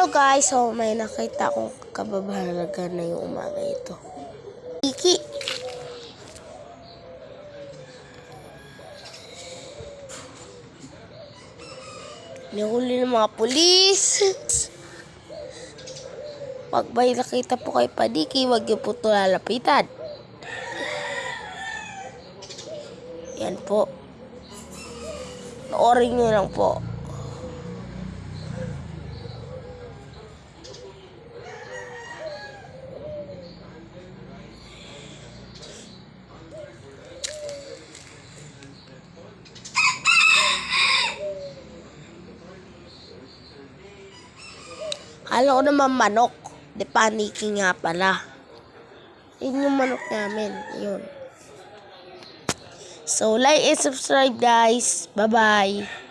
Hello guys, so may nakita akong kababalaga na yung umaga ito. Iki. Nihuli ng mga pulis. Pag may nakita po kay Paniki, huwag niyo po ito lalapitan. Yan po. Noorin niyo lang po. Kala ko naman manok. Di Paniki nga pala. Yun yung manok namin. Yun. So, like and subscribe guys. Bye-bye.